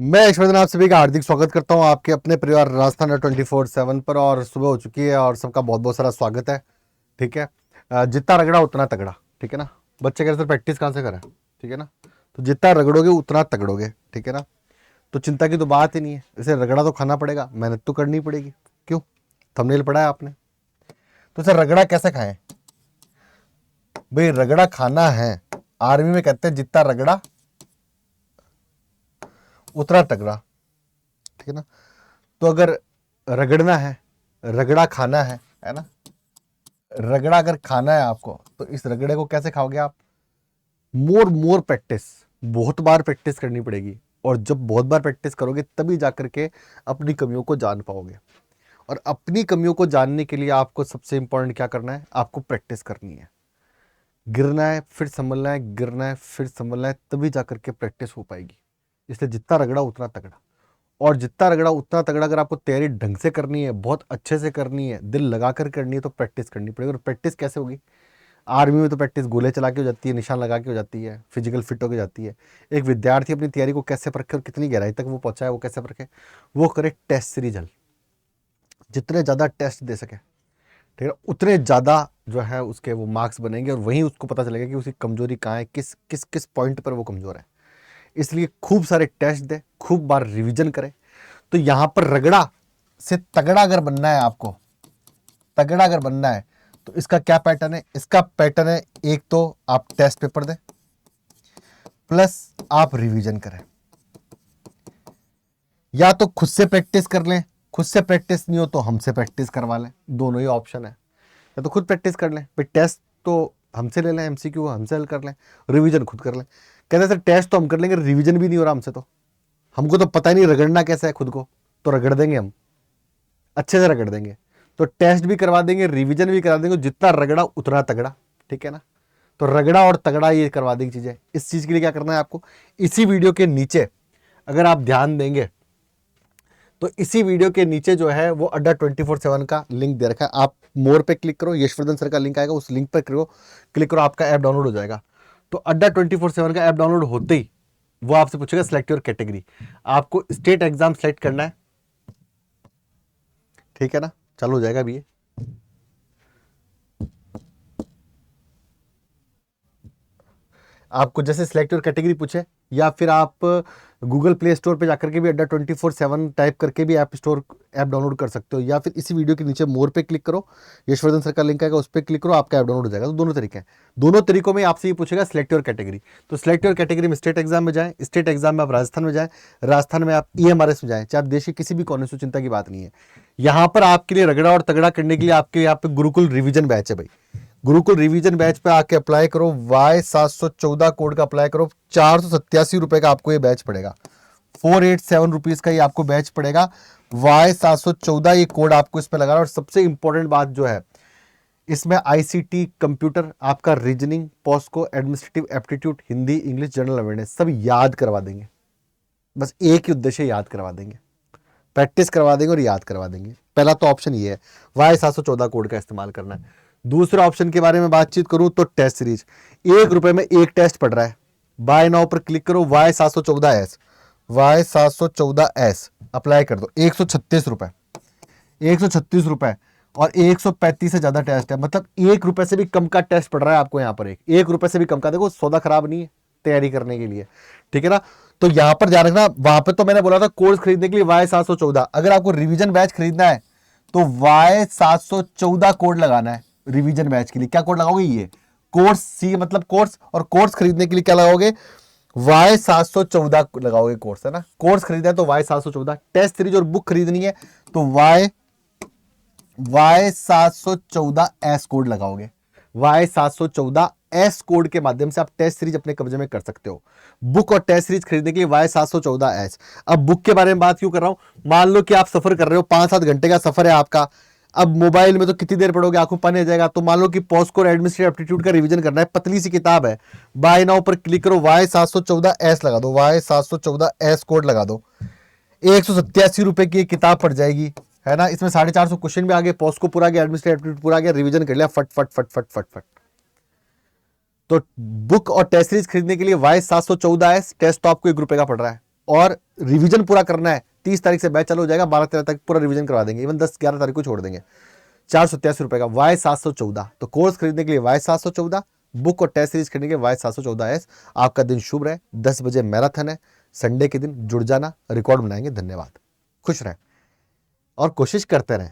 मैं यशवर्धन आप सभी का हार्दिक स्वागत करता हूं आपके अपने परिवार राजस्थान 24/7 पर। और सुबह हो चुकी है और सबका बहुत बहुत सारा स्वागत है। ठीक है। जितना रगड़ा उतना तगड़ा। ठीक है ना। बच्चे कह रहे सर प्रैक्टिस कहाँ से करें। ठीक है ना। तो जितना रगड़ोगे उतना तगड़ोगे। ठीक है ना। तो चिंता की तो बात ही नहीं है। इसे रगड़ा तो खाना पड़ेगा, मेहनत तो करनी पड़ेगी। क्यों? थंबनेल पढ़ा है आपने। तो सर रगड़ा कैसे खाएं? भाई रगड़ा खाना है, आर्मी में कहते हैं जितना रगड़ा उतना तगड़ा। ठीक है ना। तो अगर रगड़ना है, रगड़ा खाना है ना, रगड़ा अगर खाना है आपको, तो इस रगड़े को कैसे खाओगे आप? मोर मोर प्रैक्टिस, बहुत बार प्रैक्टिस करनी पड़ेगी। और जब बहुत बार प्रैक्टिस करोगे तभी जाकर के अपनी कमियों को जान पाओगे। और अपनी कमियों को जानने के लिए आपको सबसे इंपॉर्टेंट क्या करना है? आपको प्रैक्टिस करनी है। गिरना है फिर संभलना है, गिरना है फिर संभलना है, तभी जाकर के प्रैक्टिस हो पाएगी। इसलिए जितना रगड़ा उतना तगड़ा। और जितना रगड़ा उतना तगड़ा अगर आपको तैयारी ढंग से करनी है, बहुत अच्छे से करनी है, दिल लगा कर करनी है, तो प्रैक्टिस करनी पड़ेगी। और प्रैक्टिस कैसे होगी? आर्मी में तो प्रैक्टिस गोले चला के हो जाती है, निशान लगा के हो जाती है, फिजिकल फिट होकर जाती है। एक विद्यार्थी अपनी तैयारी को कैसे परखे और कितनी गहराई तक वो पहुंचा है, वो कैसे परखे? वो करे टेस्ट सीरीज हल। जितने ज़्यादा टेस्ट दे सके, ठीक है, उतने ज़्यादा जो है उसके वो मार्क्स बनेंगे। और वहीं उसको पता चलेगा कि उसकी कमजोरी कहाँ है, किस किस किस पॉइंट पर वो कमज़ोर है। इसलिए खूब सारे टेस्ट दे, खूब बार रिविजन करे। तो यहां पर रगड़ा से तगड़ा अगर बनना है आपको, तगड़ा अगर बनना है, तो इसका क्या पैटर्न है? इसका पैटर्न है, एक तो आप टेस्ट पेपर दें प्लस आप रिवीजन करें, या तो खुद से प्रैक्टिस कर लें। खुद से प्रैक्टिस नहीं हो तो हमसे प्रैक्टिस करवा लें, दोनों ही ऑप्शन है। या तो खुद प्रैक्टिस कर लें, फिर टेस्ट तो हमसे ले लें, एमसीक्यू हमसे हल कर लें, रिवीजन खुद कर लें। कहते हैं सर टेस्ट तो हम कर लेंगे, रिवीजन भी नहीं हो रहा हमसे, तो हमको तो पता ही नहीं रगड़ना कैसा है खुद को, तो रगड़ देंगे हम, अच्छे से रगड़ देंगे। तो टेस्ट भी करवा देंगे, रिवीजन भी करा देंगे, जितना रगड़ा उतना तगड़ा। ठीक है ना। तो रगड़ा और तगड़ा ये करवा देंगे चीजें। इस चीज के लिए क्या करना है आपको? इसी वीडियो के नीचे अगर आप ध्यान देंगे तो इसी वीडियो के नीचे जो है वो अड्डा 24/7 का लिंक दे रखा है। आप मोर पे क्लिक करो, यशवर्धन सर का लिंक आएगा, उस लिंक पर क्लिक करो, आपका ऐप डाउनलोड हो जाएगा। तो अड्डा 24/7 का ऐप डाउनलोड होते ही वो आपसे पूछेगा सिलेक्ट योर कैटेगरी। आपको स्टेट एग्जाम सेलेक्ट करना है। ठीक है ना। चालू हो जाएगा अभी ये। आपको जैसे सिलेक्ट योर कैटेगरी पूछे, या फिर आप गूगल प्ले स्टोर पे जाकर के भी अड्डा 24/7 टाइप करके भी ऐप डाउनलोड कर सकते हो, या फिर इसी वीडियो के नीचे मोर पे क्लिक करो, यशवर्धन सर का लिंक आएगा, उस पर क्लिक करो, आपका ऐप डाउनलोड हो जाएगा। तो दोनों तरीके हैं। दोनों तरीकों में आपसे ये पूछेगा सिलेक्ट योर कैटेगरी। तो सिलेक्ट योर कैटेगरी में स्टेट एग्जाम में जाए, स्टेट एग्जाम में आप राजस्थान में जाए, राजस्थान में आप EMRS में जाए, चाहे आप देश के किसी भी कोने से, चिंता की बात नहीं है। यहां पर आपके लिए रगड़ा और तगड़ा करने के लिए आपके यहाँ पे गुरुकुल रिविजन बैच है भाई। गुरुकुल रिवीजन बैच पे आके अप्लाई करो, Y714 कोड का अप्लाई करो। 487 रुपए का आपको ये बैच पड़ेगा, 487 रुपीज का ये आपको बैच पड़ेगा। Y714 ये कोड आपको इस पे लगा। और सबसे इंपॉर्टेंट बात जो है, इसमें ICT, कंप्यूटर, आपका reasoning, POCSO, administrative aptitude, Hindi, English, general awareness सब याद करवा देंगे। बस एक ही उद्देश्य, याद करवा देंगे, प्रैक्टिस करवा देंगे और याद करवा देंगे। पहला तो ऑप्शन ये है, Y714 कोड का इस्तेमाल करना है। दूसरे ऑप्शन के बारे में बातचीत करूं तो टेस्ट सीरीज, ₹1 में एक टेस्ट पड़ रहा है। बाय नाउ पर क्लिक करो, Y714S, Y714S अप्लाई कर दो। 136 रुपए, 136 रुपए। और 135 से ज्यादा टेस्ट है, मतलब ₹1 से भी कम का टेस्ट पड़ रहा है आपको यहाँ पर। एक रुपए से भी कम का। देखो सौदा खराब नहीं है तैयारी करने के लिए। ठीक है ना। तो यहां पर ध्यान रखना, वहां पर तो मैंने बोला था कोर्स खरीदने के लिए Y714, अगर आपको रिवीजन बैच खरीदना है तो Y714 कोड लगाना है। रिवीजन बैच के लिए क्या कोड लगाओगे? ये कोर्स, सी मतलब कोर्स, और कोर्स खरीदने के लिए क्या लगाओगे? Y714 लगाओगे कोर्स, है ना। कोर्स खरीदना है तो Y714, टेस्ट सीरीज और बुक खरीदनी है तो Y714S कोड लगाओगे। Y714S कोड के माध्यम से आप टेस्ट सीरीज अपने कब्जे में कर सकते हो। बुक और टेस्ट सीरीज खरीदने के लिए Y714S। अब बुक के बारे में बात क्यों कर रहा हूं? मान लो कि आप सफर कर रहे हो, 5-7 घंटे का सफर है आपका। अब मोबाइल में तो कितनी देर पढ़ोगे, आंखों पानी आ जाएगा। तो मान लो कि पोस्को एडमिनिस्ट्रेटिव एप्टीट्यूड का रिवीजन करना है, पतली सी किताब है। बाय नाउ पर क्लिक करो, Y714S लगा दो, Y714S कोड लगा दो। 187 रुपए की किताब पड़ जाएगी, है ना। इसमें 450 क्वेश्चन भी आ गए, पोस्ट को पूरा गया, एडमिनिस्ट्रेटिव एप्टीट्यूड पूरा गया, रिवीजन कर लिया फट फट फट फट फट फट। तो बुक और टेस्ट सीरीज खरीदने के लिए Y714S, टेस्ट तो आपको ₹1 का पड़ रहा है, और रिवीजन पूरा करना है, 30 तारीख से बैच चालू हो जाएगा, 12-13 तक पूरा रिवीजन करवा देंगे, इवन 10-11 तारीख को छोड़ देंगे। 487 का Y714। तो कोर्स खरीदने के लिए Y714, बुक और टेस्ट सीरीज खरीदने के लिए Y714S। आपका दिन शुभ रहे। 10 बजे मैराथन है संडे के दिन, जुड़ जाना, रिकॉर्ड बनाएंगे। धन्यवाद, खुश रहें और कोशिश करते रहें